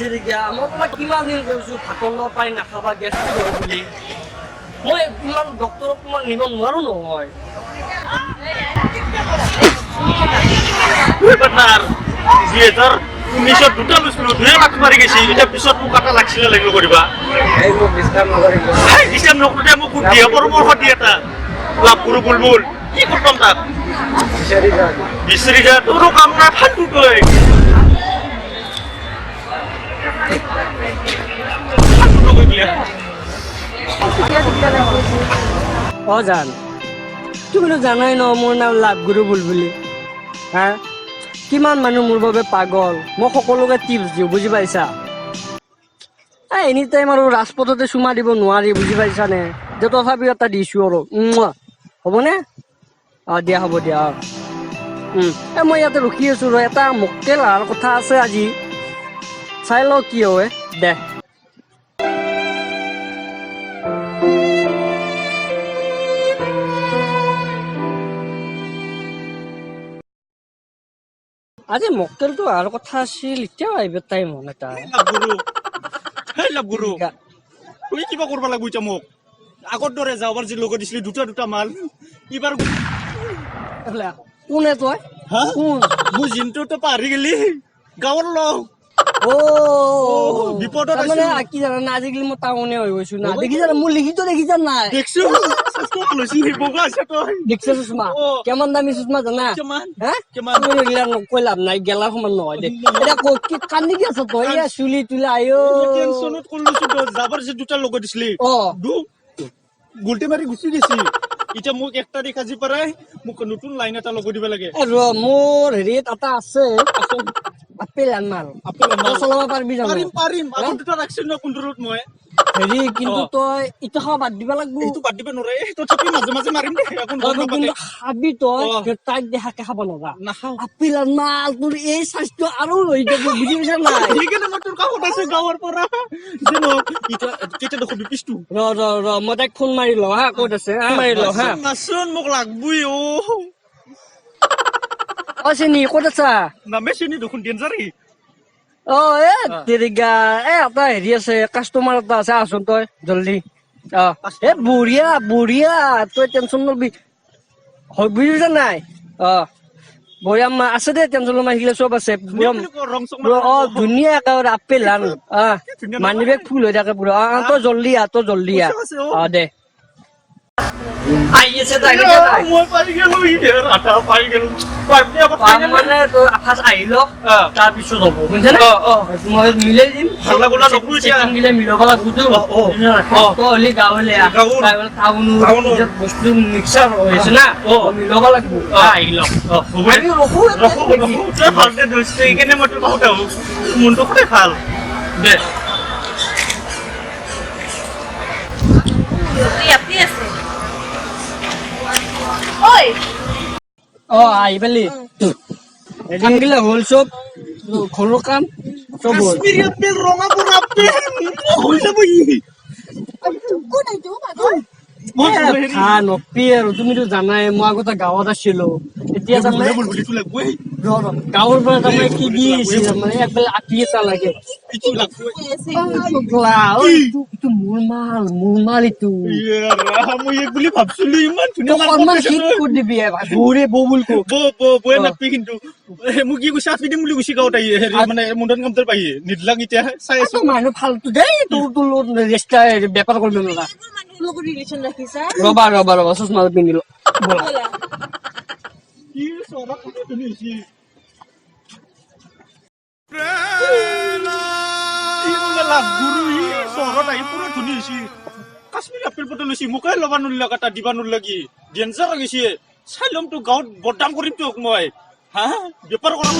তেৰিকা মই তোমাক কিমান দিন কৈছোঁ ভাতৰ লগত পানী নাখাবা গেছটো ধৰে বুলি মই ইমান ডক্তৰক তোমাক নিব নোৱাৰো নহয় যিহেতু 1900 দুটা লৈছিলো দুয়ে মাত মাৰি গৈছি এতিয়া পিছত মোক এটা লাগছিলে লাগিব কৰিবা এই মোক ডিষ্টাৰ্ব নকৰিব ডিষ্টাৰ্ব নকৰোঁতে মোক দিয়ে পৰামৰ্শ দিয়ে এটা লাভ কৰোঁ বুলবুল কি কৰতাম তাক বিচাৰি যা তোৰো কাম নাই ফালতু তই জান তুমিতো জানাই ন মোৰ নাম লাভগুৰু বুলবুলি হা কিমান মানুহ মোৰ বাবে পাগল মই সকলোকে টিপছ দিওঁ বুজি পাইছা এনি টাইম আৰু ৰাজপথতে চুমা দিব নোৱাৰি বুজি পাইছানে যে তথাপিও এটা দিছোঁ আৰু হ'বনে দিয়া হ'ব দিয়া মই ইয়াতে ৰখি আছোঁ এটা মক্কেল অহাৰ কথা আছে আজি চাই লওঁ কি হয় দে আজি মক্কেলটো অহাৰ কথা আছিল এতিয়াও আহিব টাইম হোৱা নাই তাৰ লাভগুৰু তুই কিবা কৰিব লাগিব এতিয়া মোক আগৰ দৰে যাবাৰ যি লগত দিছিলি দুটা মাল এইবাৰ কোনে তই কোন মোৰ জিনটোতো পাহৰি গেলি গাঁৱৰ লগ বিপদত মানে কি জানা আজিকালি মই টাউনে হৈ গৈছো না দেখিছা মোৰ লিখিত দেখিছা নাই দেখছো বগা আছে তই দেখছা চুচমা কিমান দামী চুচমা জানা কৈ লাভ নাই গেলা সমান নহয় দে এতিয়া কান্দি কি আছ তই চুলি তুলি আয়ো টেনচনত কৰি লৈছো যাবাৰ যে দুটা লগত দিছিলি গুলটি মাৰি গুচি গৈছি এতিয়া মোক 1 তাৰিখ আজি পৰাই মোক নতুন লাইন এটা লগাই দিব লাগে মোৰ হেৰিত এটা আছে আপেল আনমাল চলাব পাৰিবি জানো পাৰিম আৰু দুটা ৰাখছি ন কোনটোত মই হেৰি কিন্তু তই ইটা খাব বাদ দিব লাগিব এইটো বাদ দিব নোৱাৰে তথাপি মাজে মাজে মাৰিম দে কিন্তু খাবি তই তাইক দেখাকে খাব নাখাওঁ আপেল আনমাল তোৰ এই স্বাস্থ্য আৰু হৈ যাব বুজি পাইছা নাই সেইকাৰণে মই তোৰ কাষত আছো গাঁৱৰ পৰা কেতিয়া দেখো পিছটো ৰ মই তাইক ফোন মাৰি লওঁ হা ক'ত আছে মাৰি লওঁ হা নাচোন মোক লাগবই চিনি ক'ত আছা নামে চিনি দেখোন ডেঞ্জাৰী তেৰিকা এটা হেৰি আছে কাষ্টমাৰ এটা আছে আছোন তই জলদি বঢ়িয়া তই টেনচন নলবি বুজিছা নাই বঢ়িয়া আছে দে টেনচন লমা শিকিলে চব আছে ধুনীয়া একেবাৰে আপেল আন মানি বেগ ফুল হৈ থাকে পুৰা তই জলদি দে আহি আছে মই পাই গেলো আটা পাই গেলো মানে তই ফাৰ্ষ্ট আহি ল তাৰপিছত হ'ব বুজিছানে মই মিলাই দিম মিলাই মিলাব লাগিব তই হলি গাঁৱলীয়া বস্তু মিক্সাৰ হৈছে না মিলাব লাগিব আহি ল ভালকে ধৰিছে এইকাৰণে মই তোৰ কাষতে আহো মনটো খুবেই ভাল দে আহি পালি কামগিলা হ'ল চব ঘৰৰ কাম চব নপি আৰু তুমিতো জানাই মই আগতে গাঁৱত আছিলো এতিয়া তাৰমানে গাঁৱৰ পৰা তাৰমানে কি দি আহিছিল তাৰমানে একবেলা আতি এটা লাগে মোৰ মাল ইটো মই বুলি ভাবছিলো ইমান দিবি বৌৰে বৌ বুলি বৌয়ে নাপি কিন্তু মোক কি কৈছে আপি দিম বুলি কৈছে গাঁৱত আহি মানে মুণ্ডন কামটোৰ পাহি নিদলাক এতিয়া চাই আছো মানুহ ফালতু দেই তোৰ বেপাৰ কৰিব নোৱাৰা ৰবা চশমা পিন্ধিলো চহৰত আহি পুৰা ধুনীয়া হৈছে কাশ্মীৰ আপেল পটল লৈছি মোকে ল'বা নোলাক এটা দিবা নোলাগি ডেঞ্জাৰ লাগিছে চাই ল'ম তো গাঁৱত বদনাম কৰিম তোক মই বেপাৰ কৰা